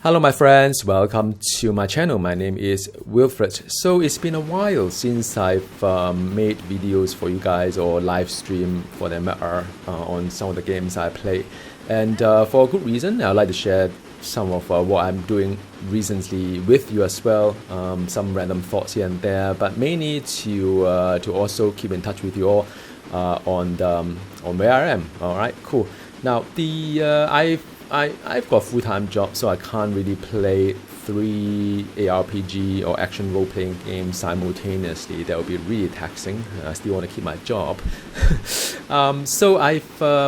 Hello my friends, welcome to my channel. My name is Wilfred. So it's been a while since I've made videos for you guys or live stream for the matter on some of the games I play. And for a good reason, I'd like to share some of what I'm doing recently with you as well. Some random thoughts here and there, but mainly to also keep in touch with you all on where I am. All right, cool. Now I've got a full-time job, so I can't really play 3 ARPG or action role-playing games simultaneously. That would be really taxing. I still want to keep my job. So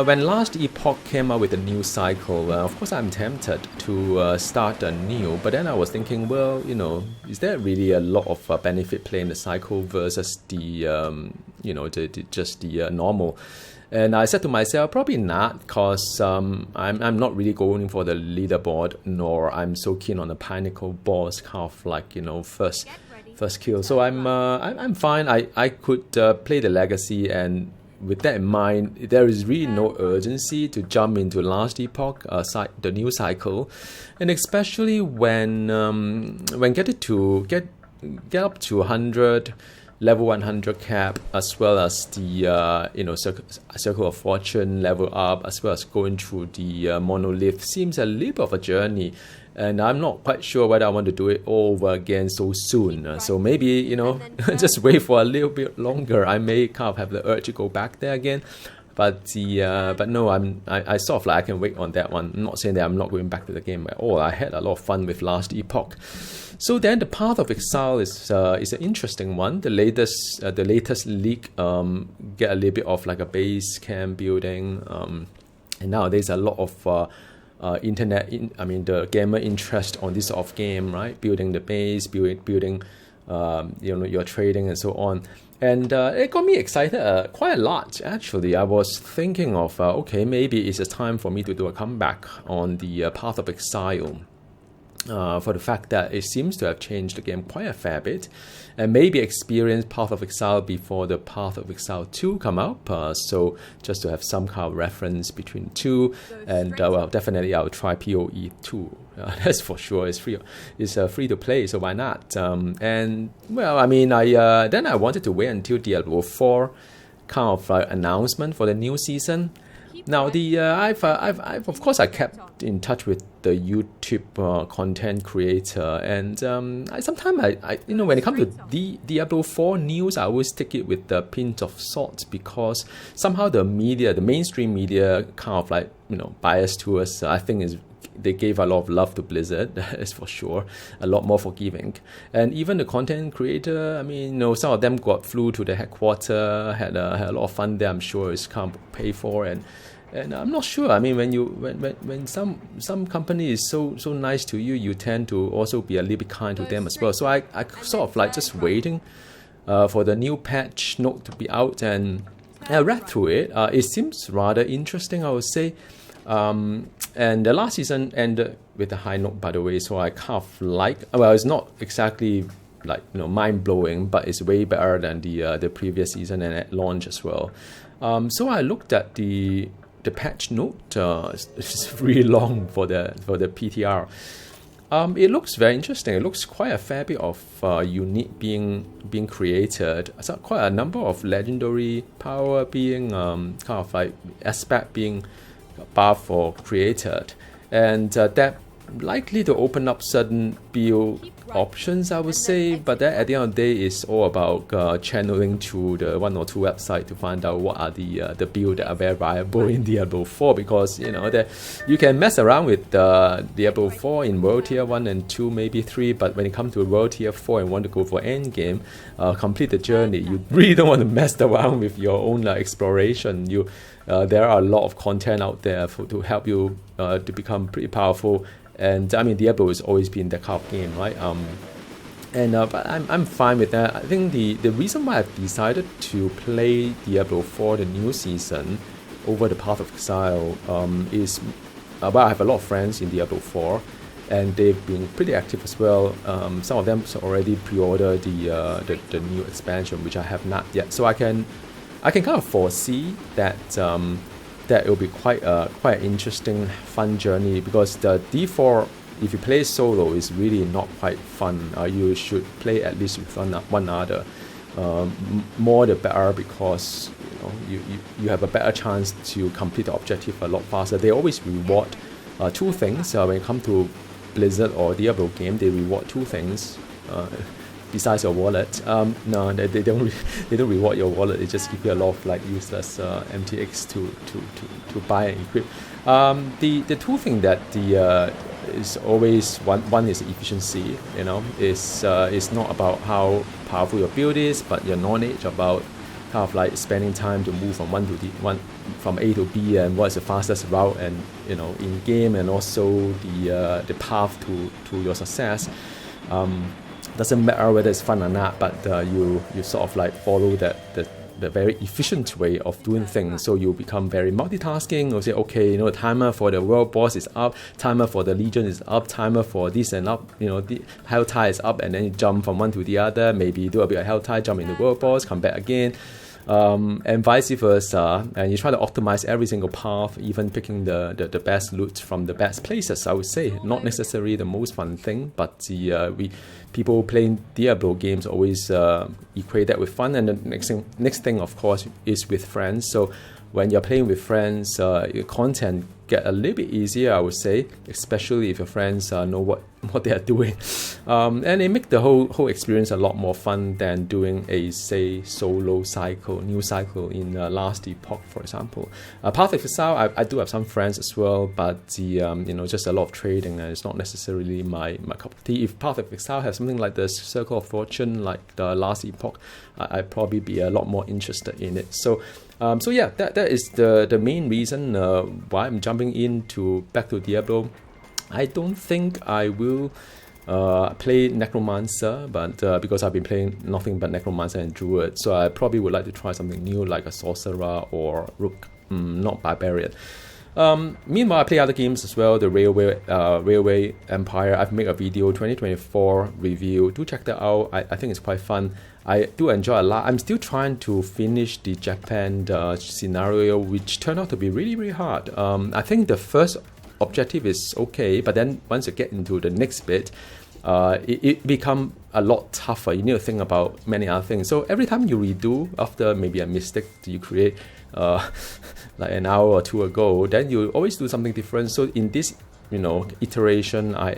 when last Epoch came out with a new cycle, of course I'm tempted to start anew. But then I was thinking, well, you know, is there really a lot of benefit playing the cycle versus the normal? And I said to myself, probably not, because I'm not really going for the leaderboard, nor I'm so keen on the pinnacle boss, kind of like, you know, first kill. So I'm fine. I could play the legacy, and with that in mind, there is really no urgency to jump into last Epoch, the new cycle, and especially when get up to 100. Level 100 cap, as well as the Circle of Fortune level up, as well as going through the monolith, seems a little bit of a journey, and I'm not quite sure whether I want to do it all over again so soon. So maybe, you know, just wait for a little bit longer. I may kind of have the urge to go back there again. But no, I sort of like I can wait on that one. I'm not saying that I'm not going back to the game at all. I had a lot of fun with last Epoch. So then the Path of Exile is an interesting one. The latest leak get a little bit of like a base camp building, and nowadays a lot of the gamer interest on this sort of game, right? Building the base, building your trading and so on. And it got me excited quite a lot, actually. I was thinking of, okay, maybe it's a time for me to do a comeback on the Path of Exile. For the fact that it seems to have changed the game quite a fair bit, and maybe experience Path of Exile before the Path of Exile 2 come out, so just to have some kind of reference between two. And well, definitely I'll try PoE 2. That's for sure. It's free to play, so why not? And well, I mean, then I wanted to wait until Diablo 4 kind of announcement for the new season. Now I've of course I kept in touch with the YouTube content creator, and sometimes I when it comes to Diablo 4 news, I always take it with a pinch of salt, because somehow the mainstream media kind of like, you know, biased towards, I think they gave a lot of love to Blizzard, that's for sure, a lot more forgiving. And even the content creator, I mean, you know, some of them flew to the headquarters, had a lot of fun there. I'm sure it's kind of paid for, and I'm not sure. I mean, when some company is so nice to you, you tend to also be a little bit kind to them as well. So I sort of like just waiting for the new patch note to be out, and I read through it. It seems rather interesting, I would say. And the last season ended with a high note, by the way, so I kind of like, well, it's not exactly like, you know, mind-blowing, but it's way better than the previous season and at launch as well. So I looked at the patch note. It's really long for the PTR. It looks very interesting. It looks quite a fair bit of unique being created. So quite a number of legendary power being kind of like aspect being buff or created, and that likely to open up certain build options, I would say. But that at the end of the day is all about channeling to the 1 or 2 websites to find out what are the build that are very viable in Diablo 4, because, you know, that you can mess around with Diablo 4 in World Tier 1 and 2, maybe 3, but when it comes to World Tier 4 and want to go for endgame, complete the journey, you really don't want to mess around with your own exploration. There are a lot of content out there to help you to become pretty powerful. And I mean, Diablo has always been that kind of game, right? But I'm fine with that. I think the reason why I've decided to play Diablo 4, the new season, over the Path of Exile is, well, I have a lot of friends in Diablo 4, and they've been pretty active as well. Some of them already pre-ordered the new expansion, which I have not yet. So I can kind of foresee that that it will be quite an interesting, fun journey, because the D4 if you play solo, it's really not quite fun. You should play at least with one other. More the better, because you have a better chance to complete the objective a lot faster. They always reward two things when it comes to Blizzard or Diablo game. They reward two things besides your wallet. No, they don't reward your wallet. They just give you a lot of like useless MTX to buy and equip. The two things that is always one is efficiency. It's not about how powerful your build is, but your knowledge about kind of like spending time to move from A to B, and what's the fastest route, and in game, and also the path to your success. Doesn't matter whether it's fun or not, but you sort of like follow the very efficient way of doing things. So you become very multitasking. You'll say, okay, the timer for the world boss is up, timer for the legion is up, timer for this and up, the hell tie is up, and then you jump from one to the other, maybe do a bit of hell tie, jump in the world boss, come back again. And vice versa, and you try to optimize every single path, even picking the best loot from the best places. I would say not necessarily the most fun thing, but people playing Diablo games always equate that with fun. And the next thing of course is with friends. So when you're playing with friends, your content get a little bit easier, I would say, especially if your friends know what they are doing, and it make the whole experience a lot more fun than doing a solo cycle, new cycle in Last Epoch, for example. Path of Exile, I do have some friends as well, but just a lot of trading, and it's not necessarily my cup of tea. If Path of Exile has something like the Circle of Fortune, like the Last Epoch, I'd probably be a lot more interested in it. So yeah, that is the main reason why I'm jumping back to Diablo. I don't think I will play Necromancer, but because I've been playing nothing but Necromancer and Druid, so I probably would like to try something new like a Sorcerer or Rook, not Barbarian. Meanwhile, I play other games as well. The Railway Empire, I've made a video 2024 review. Do check that out. I think it's quite fun. I do enjoy a lot. I'm still trying to finish the Japan scenario, which turned out to be really, really hard. I think the first objective is okay, but then once you get into the next bit, it becomes a lot tougher. You need to think about many other things. So every time you redo after maybe a mistake you create like an hour or two ago, then you always do something different. So in this iteration, I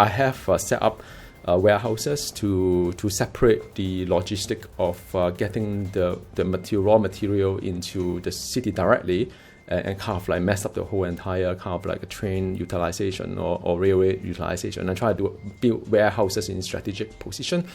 have set up warehouses to separate the logistic of getting the raw material into the city directly, and kind of like mess up the whole entire kind of like a train utilization or railway utilization, and try to build warehouses in strategic position.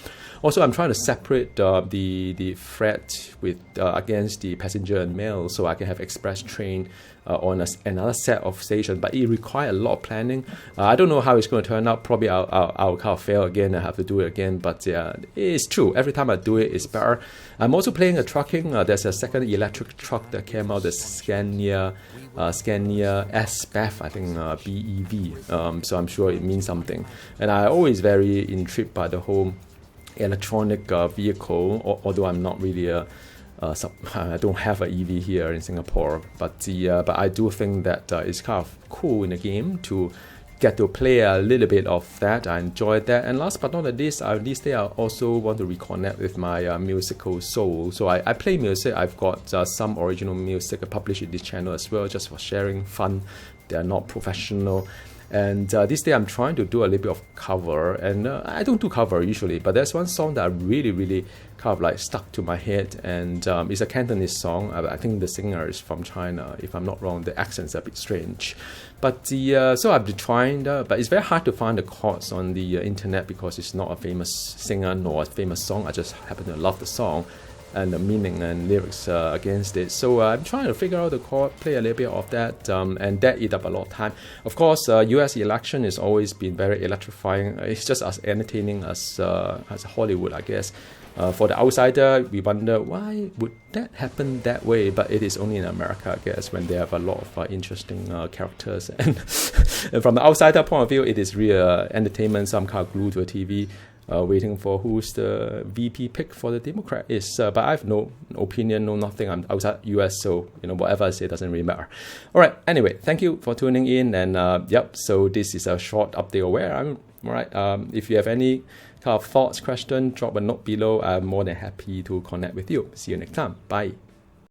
Also, I'm trying to separate the freight with against the passenger and mail, so I can have express train on another set of stations, but it requires a lot of planning. I don't know how it's going to turn out. Probably I'll kind of fail again. I have to do it again, but it's true. Every time I do it, it's better. I'm also playing a trucking. There's a second electric truck that came out, the Scania S BEV, I think BEV. So I'm sure it means something. And I'm always very intrigued by the whole electronic vehicle, although I'm not really I don't have an EV here in Singapore, but I do think that it's kind of cool in the game to get to play a little bit of that. I enjoyed that. And last but not least, this day I also want to reconnect with my musical soul. So I play music. I've got some original music published in this channel as well, just for sharing fun. They are not professional. And this day I'm trying to do a little bit of cover, and I don't do cover usually, but there's one song that really, really kind of like stuck to my head, and it's a Cantonese song. I think the singer is from China, if I'm not wrong. The accent's a bit strange, but so I've been trying, but it's very hard to find the chords on the internet because it's not a famous singer nor a famous song. I just happen to love the song and the meaning and lyrics against it. So I'm trying to figure out the chord, play a little bit of that, and that eat up a lot of time. Of course, US election has always been very electrifying. It's just as entertaining as Hollywood, I guess. For the outsider, we wonder why would that happen that way, but it is only in America, I guess, when they have a lot of interesting characters. And from the outsider point of view, it is real entertainment. So I'm kind of glued to a TV. waiting for who's the VP pick for the Democrat is. But I have no opinion, no nothing. I'm outside US, so whatever I say doesn't really matter. All right. Anyway, thank you for tuning in, and yep. So this is a short update of where I'm. All right. If you have any kind of thoughts, question, drop a note below. I'm more than happy to connect with you. See you next time. Bye.